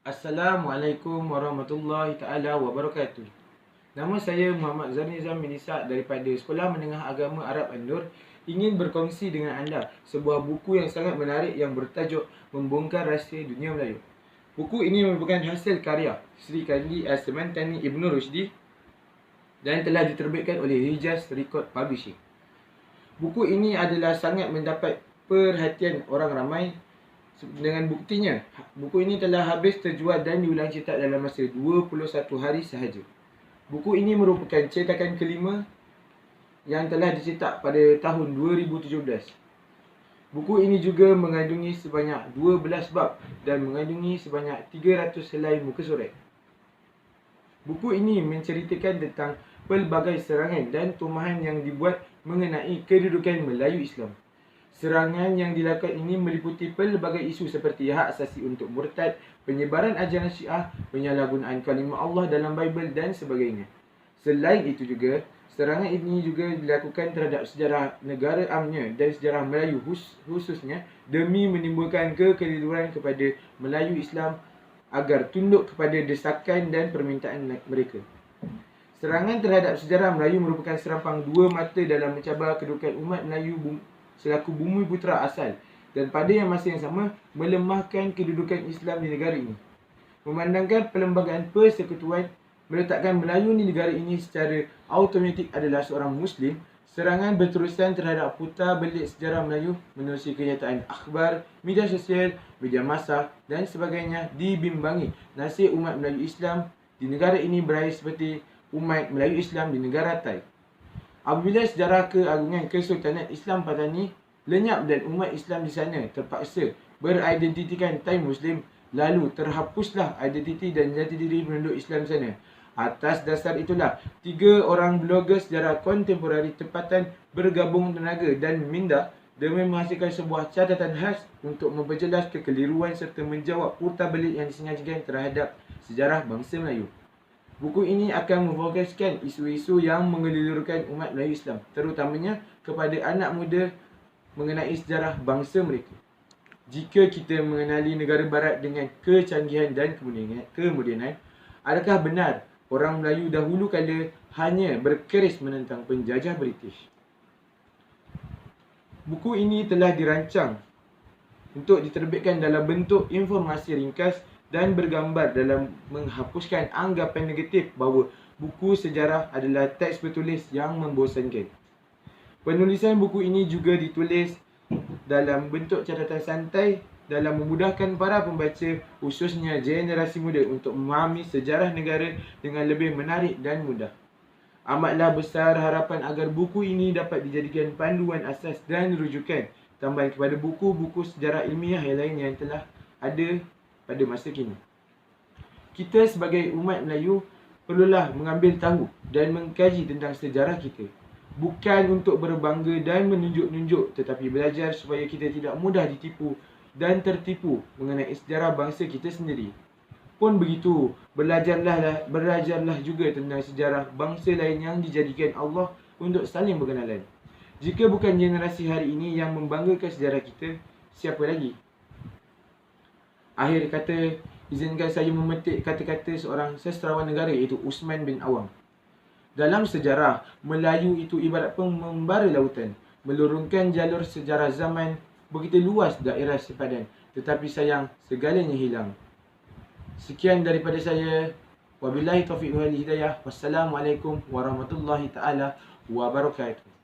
Assalamualaikum warahmatullahi taala wabarakatuh. Nama saya Muhammad Zanizam bin Ishaq daripada Sekolah Menengah Agama Arab An-Nur ingin berkongsi dengan anda sebuah buku yang sangat menarik yang bertajuk Membongkar Rahsia Dunia Melayu. Buku ini merupakan hasil karya Sri Kandi As-Samantani Ibn Rushdi dan telah diterbitkan oleh Hijaz Record Publishing. Buku ini adalah sangat mendapat perhatian orang ramai. Dengan buktinya, buku ini telah habis terjual dan diulang cetak dalam masa 21 hari sahaja. Buku ini merupakan cetakan kelima yang telah dicetak pada tahun 2017. Buku ini juga mengandungi sebanyak 12 bab dan mengandungi sebanyak 300 helai muka surat. Buku ini menceritakan tentang pelbagai serangan dan tumahan yang dibuat mengenai kedudukan Melayu Islam. Serangan yang dilakukan ini meliputi pelbagai isu seperti hak asasi untuk murtad, penyebaran ajaran Syiah, penyalahgunaan kalimah Allah dalam Bible dan sebagainya. Selain itu juga, serangan ini juga dilakukan terhadap sejarah negara amnya dan sejarah Melayu khususnya demi menimbulkan kekeliruan kepada Melayu Islam agar tunduk kepada desakan dan permintaan mereka. Serangan terhadap sejarah Melayu merupakan serampang dua mata dalam mencabar kedudukan umat Melayu selaku bumi putera asal dan pada yang masa yang sama melemahkan kedudukan Islam di negara ini. Memandangkan Perlembagaan Persekutuan meletakkan Melayu di negara ini secara automatik adalah seorang Muslim, serangan berterusan terhadap putar belik sejarah Melayu menerusi kenyataan akhbar, media sosial, media massa dan sebagainya dibimbangi nasib umat Melayu Islam di negara ini berakhir seperti umat Melayu Islam di negara Thai. Apabila sejarah keagungan Kesultanan Islam Patani lenyap dan umat Islam di sana terpaksa beridentitikan Thai Muslim, lalu terhapuslah identiti dan jati diri penduduk Islam sana. Atas dasar itulah, 3 orang blogger sejarah kontemporari tempatan bergabung tenaga dan minda demi menghasilkan sebuah catatan khas untuk memperjelas kekeliruan serta menjawab putar belik yang disengajakan terhadap sejarah bangsa Melayu. Buku ini akan memfokuskan isu-isu yang mengelirukan umat Melayu Islam, terutamanya kepada anak muda mengenai sejarah bangsa mereka. Jika kita mengenali negara barat dengan kecanggihan dan kemodenan, adakah benar orang Melayu dahulu kala hanya berkeris menentang penjajah British? Buku ini telah dirancang untuk diterbitkan dalam bentuk informasi ringkas dan bergambar dalam menghapuskan anggapan negatif bahawa buku sejarah adalah teks bertulis yang membosankan. Penulisan buku ini juga ditulis dalam bentuk catatan santai dalam memudahkan para pembaca khususnya generasi muda untuk memahami sejarah negara dengan lebih menarik dan mudah. Amatlah besar harapan agar buku ini dapat dijadikan panduan asas dan rujukan tambahan kepada buku-buku sejarah ilmiah yang lain yang telah ada pada masa kini. Kita sebagai umat Melayu perlulah mengambil tahu dan mengkaji tentang sejarah kita. Bukan untuk berbangga dan menunjuk-nunjuk, tetapi belajar supaya kita tidak mudah ditipu dan tertipu mengenai sejarah bangsa kita sendiri. Pun begitu, belajarlah juga tentang sejarah bangsa lain yang dijadikan Allah untuk saling berkenalan. Jika bukan generasi hari ini yang membanggakan sejarah kita, siapa lagi? Akhir kata, izinkan saya memetik kata-kata seorang sastrawan negara iaitu Usman bin Awang. Dalam sejarah, Melayu itu ibarat pengembara lautan, melurungkan jalur sejarah zaman begitu luas daerah sepadan, tetapi sayang segalanya hilang. Sekian daripada saya. Wabillahi taufiq wal hidayah. Wassalamualaikum warahmatullahi taala wabarakatuh.